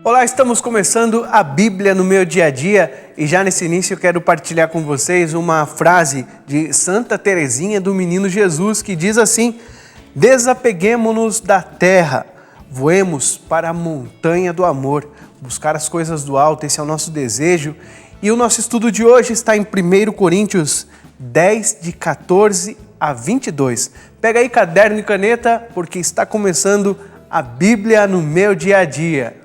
Olá, estamos começando a Bíblia no meu dia a dia e já nesse início eu quero partilhar com vocês uma frase de Santa Teresinha do Menino Jesus que diz assim: desapeguemo-nos da terra, voemos para a montanha do amor, buscar as coisas do alto, esse é o nosso desejo. E o nosso estudo de hoje está em 1 Coríntios 10, de 14 a 22. Pega aí caderno e caneta, porque está começando a Bíblia no meu dia a dia.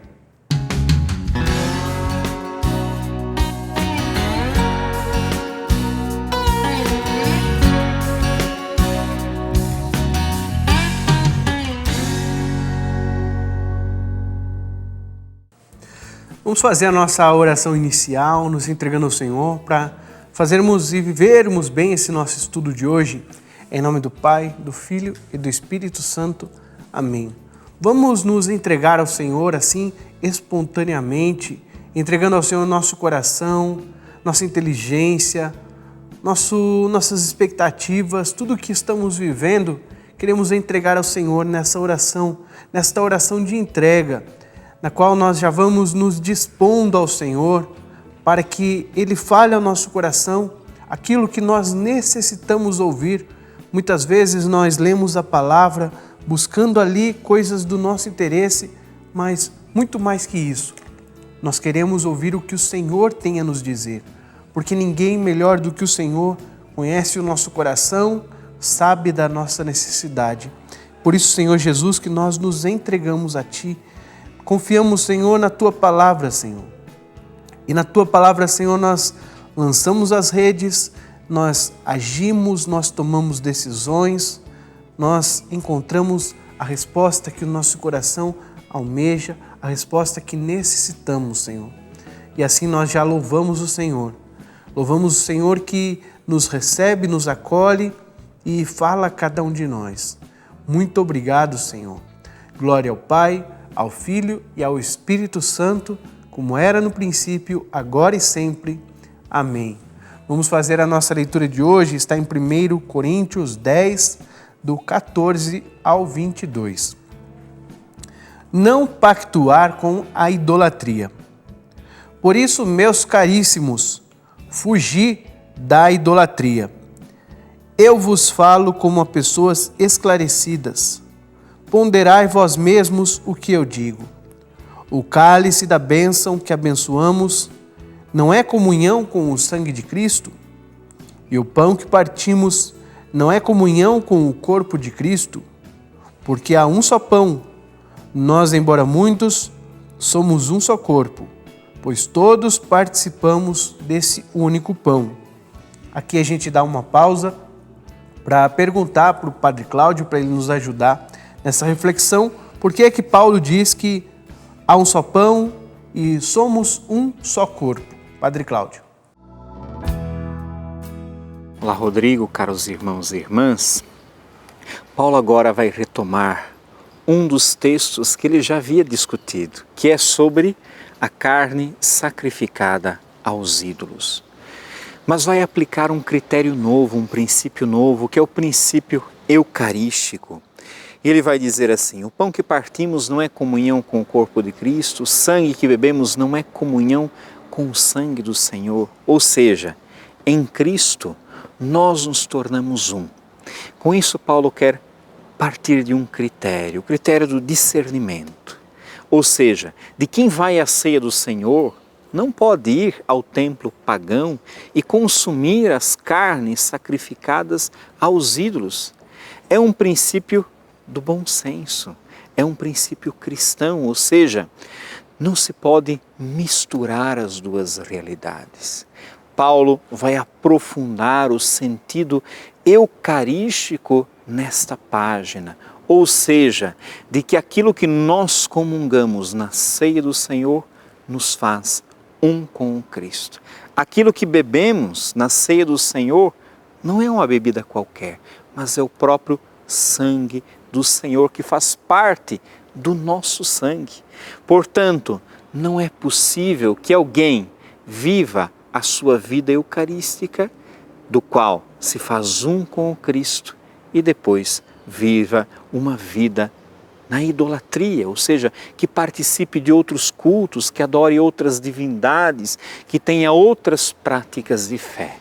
Vamos fazer a nossa oração inicial, nos entregando ao Senhor, para fazermos e vivermos bem esse nosso estudo de hoje. Em nome do Pai, do Filho e do Espírito Santo. Amém. Vamos nos entregar ao Senhor assim, espontaneamente, entregando ao Senhor nosso coração, nossa inteligência, nossas expectativas, tudo o que estamos vivendo, queremos entregar ao Senhor nesta oração de entrega, na qual nós já vamos nos dispondo ao Senhor para que Ele fale ao nosso coração aquilo que nós necessitamos ouvir. Muitas vezes nós lemos a palavra buscando ali coisas do nosso interesse, mas muito mais que isso. Nós queremos ouvir o que o Senhor tem a nos dizer, porque ninguém melhor do que o Senhor conhece o nosso coração, sabe da nossa necessidade. Por isso, Senhor Jesus, que nós nos entregamos a Ti. Confiamos, Senhor, na Tua Palavra, Senhor. E na Tua Palavra, Senhor, nós lançamos as redes, nós agimos, nós tomamos decisões, nós encontramos a resposta que o nosso coração almeja, a resposta que necessitamos, Senhor. E assim nós já louvamos o Senhor. Louvamos o Senhor que nos recebe, nos acolhe e fala a cada um de nós. Muito obrigado, Senhor. Glória ao Pai, ao Filho e ao Espírito Santo, como era no princípio, agora e sempre. Amém. Vamos fazer a nossa leitura de hoje, está em 1 Coríntios 10, do 14 ao 22. Não pactuar com a idolatria. Por isso, meus caríssimos, fugi da idolatria. Eu vos falo como a pessoas esclarecidas. Ponderai vós mesmos o que eu digo. O cálice da bênção que abençoamos não é comunhão com o sangue de Cristo? E o pão que partimos não é comunhão com o corpo de Cristo? Porque há um só pão, nós, embora muitos, somos um só corpo, pois todos participamos desse único pão. Aqui a gente dá uma pausa para perguntar para o Padre Cláudio, para ele nos ajudar nessa reflexão, por que é que Paulo diz que há um só pão e somos um só corpo? Padre Cláudio. Olá, Rodrigo, caros irmãos e irmãs. Paulo agora vai retomar um dos textos que ele já havia discutido, que é sobre a carne sacrificada aos ídolos. Mas vai aplicar um critério novo, um princípio novo, que é o princípio eucarístico. E ele vai dizer assim: o pão que partimos não é comunhão com o corpo de Cristo, o sangue que bebemos não é comunhão com o sangue do Senhor. Ou seja, em Cristo nós nos tornamos um. Com isso, Paulo quer partir de um critério, o critério do discernimento. Ou seja, de quem vai à ceia do Senhor não pode ir ao templo pagão e consumir as carnes sacrificadas aos ídolos. É um princípio do bom senso, é um princípio cristão, ou seja, não se pode misturar as duas realidades. Paulo vai aprofundar o sentido eucarístico nesta página, ou seja, de que aquilo que nós comungamos na ceia do Senhor nos faz um com o Cristo. Aquilo que bebemos na ceia do Senhor não é uma bebida qualquer, mas é o próprio sangue do Senhor que faz parte do nosso sangue. Portanto, não é possível que alguém viva a sua vida eucarística, do qual se faz um com o Cristo, e depois viva uma vida na idolatria, ou seja, que participe de outros cultos, que adore outras divindades, que tenha outras práticas de fé.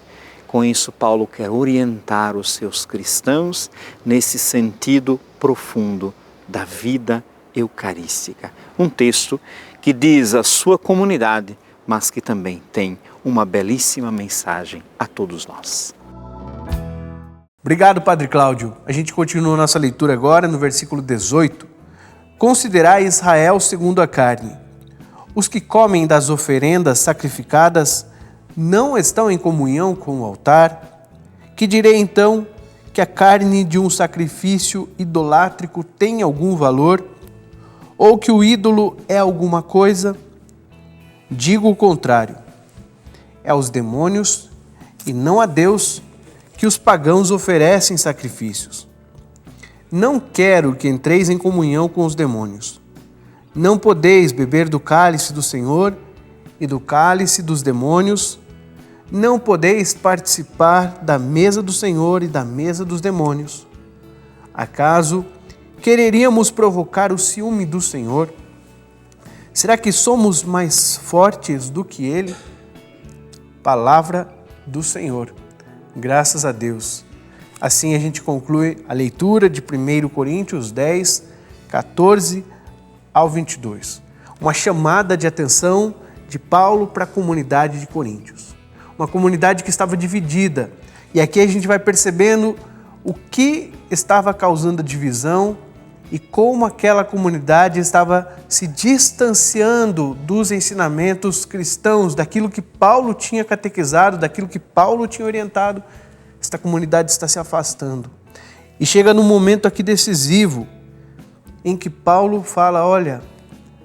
Com isso, Paulo quer orientar os seus cristãos nesse sentido profundo da vida eucarística. Um texto que diz à sua comunidade, mas que também tem uma belíssima mensagem a todos nós. Obrigado, Padre Cláudio. A gente continua nossa leitura agora no versículo 18. Considerai Israel segundo a carne. Os que comem das oferendas sacrificadas não estão em comunhão com o altar? Que direi então que a carne de um sacrifício idolátrico tem algum valor? Ou que o ídolo é alguma coisa? Digo o contrário. É aos demônios e não a Deus que os pagãos oferecem sacrifícios. Não quero que entreis em comunhão com os demônios. Não podeis beber do cálice do Senhor e do cálice dos demônios. Não podeis participar da mesa do Senhor e da mesa dos demônios. Acaso quereríamos provocar o ciúme do Senhor? Será que somos mais fortes do que Ele? Palavra do Senhor. Graças a Deus. Assim a gente conclui a leitura de 1 Coríntios 10, 14 ao 22. Uma chamada de atenção de Paulo para a comunidade de Coríntios. Uma comunidade que estava dividida. E aqui a gente vai percebendo o que estava causando a divisão e como aquela comunidade estava se distanciando dos ensinamentos cristãos, daquilo que Paulo tinha catequizado, daquilo que Paulo tinha orientado. Esta comunidade está se afastando. E chega num momento aqui decisivo, em que Paulo fala, olha,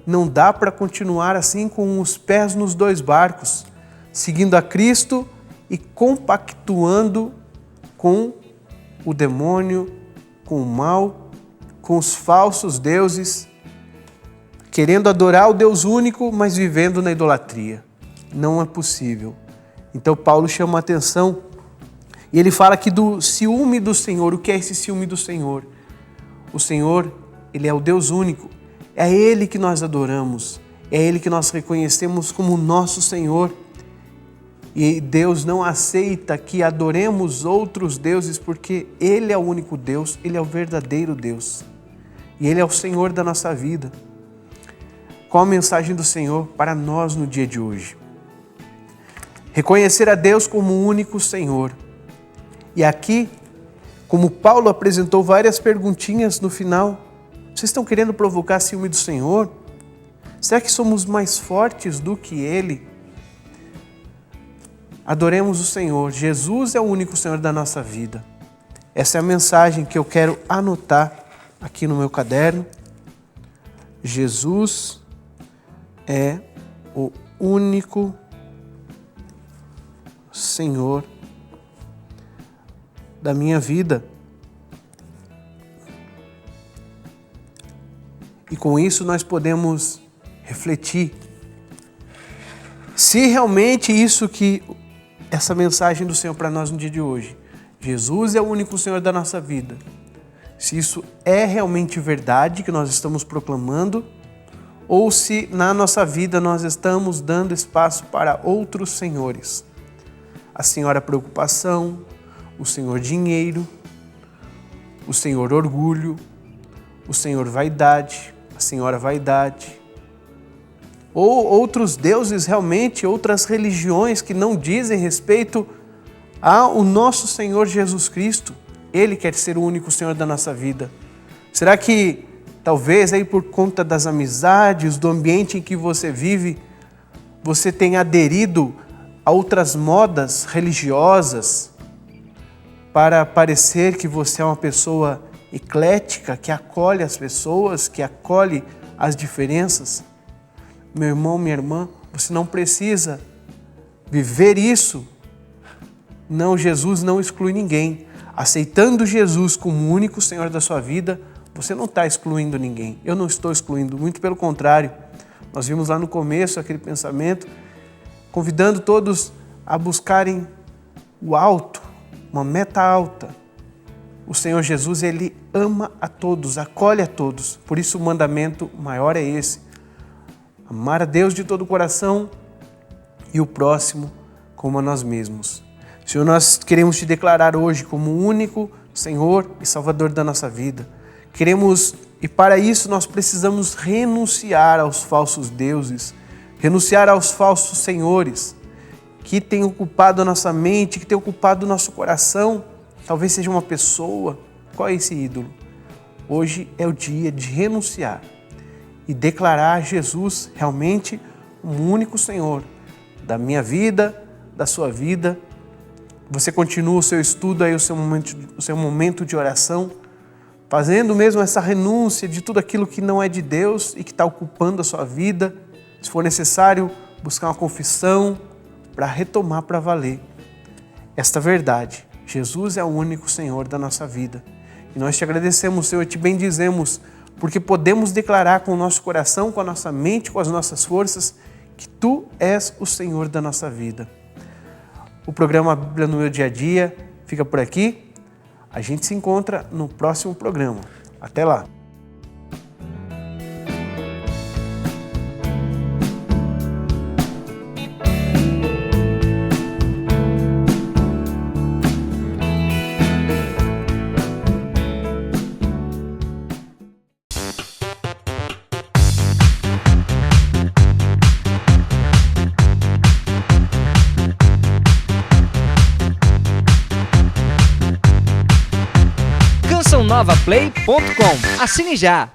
não dá para continuar assim com os pés nos dois barcos, seguindo a Cristo e compactuando com o demônio, com o mal, com os falsos deuses, querendo adorar o Deus único, mas vivendo na idolatria. Não é possível. Então Paulo chama a atenção e ele fala aqui do ciúme do Senhor. O que é esse ciúme do Senhor? O Senhor, Ele é o Deus único. É a Ele que nós adoramos. É a Ele que nós reconhecemos como nosso Senhor. E Deus não aceita que adoremos outros deuses porque Ele é o único Deus, Ele é o verdadeiro Deus. E Ele é o Senhor da nossa vida. Qual a mensagem do Senhor para nós no dia de hoje? Reconhecer a Deus como o único Senhor. E aqui, como Paulo apresentou várias perguntinhas no final, vocês estão querendo provocar ciúme do Senhor? Será que somos mais fortes do que Ele? Adoremos o Senhor. Jesus é o único Senhor da nossa vida. Essa é a mensagem que eu quero anotar aqui no meu caderno. Jesus é o único Senhor da minha vida. E com isso nós podemos refletir se realmente essa mensagem do Senhor para nós no dia de hoje, Jesus é o único Senhor da nossa vida, se isso é realmente verdade que nós estamos proclamando, ou se na nossa vida nós estamos dando espaço para outros senhores. A senhora preocupação, o senhor dinheiro, o senhor orgulho, o senhor vaidade, a senhora vaidade, ou outros deuses realmente, outras religiões que não dizem respeito ao nosso Senhor Jesus Cristo. Ele quer ser o único Senhor da nossa vida. Será que talvez aí por conta das amizades, do ambiente em que você vive, você tenha aderido a outras modas religiosas para parecer que você é uma pessoa eclética, que acolhe as pessoas, que acolhe as diferenças? Meu irmão, minha irmã, você não precisa viver isso. Não, Jesus não exclui ninguém. Aceitando Jesus como o único Senhor da sua vida, você não está excluindo ninguém. Eu não estou excluindo, muito pelo contrário. Nós vimos lá no começo aquele pensamento, convidando todos a buscarem o alto, uma meta alta. o Senhor Jesus, Ele ama a todos, acolhe a todos. Por isso o mandamento maior é esse: amar a Deus de todo o coração e o próximo como a nós mesmos. Senhor, nós queremos te declarar hoje como o único Senhor e Salvador da nossa vida. E para isso nós precisamos renunciar aos falsos deuses, renunciar aos falsos senhores que têm ocupado a nossa mente, que têm ocupado o nosso coração. Talvez seja uma pessoa. Qual é esse ídolo? Hoje é o dia de renunciar e declarar Jesus realmente o único Senhor da minha vida, da sua vida. Você continua o seu estudo aí, o seu momento de oração, fazendo mesmo essa renúncia de tudo aquilo que não é de Deus e que está ocupando a sua vida. Se for necessário, buscar uma confissão para retomar para valer esta verdade. Jesus é o único Senhor da nossa vida. E nós te agradecemos, Senhor, e te bendizemos, porque podemos declarar com o nosso coração, com a nossa mente, com as nossas forças, que Tu és o Senhor da nossa vida. O programa Bíblia no Meu Dia a Dia fica por aqui. A gente se encontra no próximo programa. Até lá! cançãonovaplay.com. Assine já!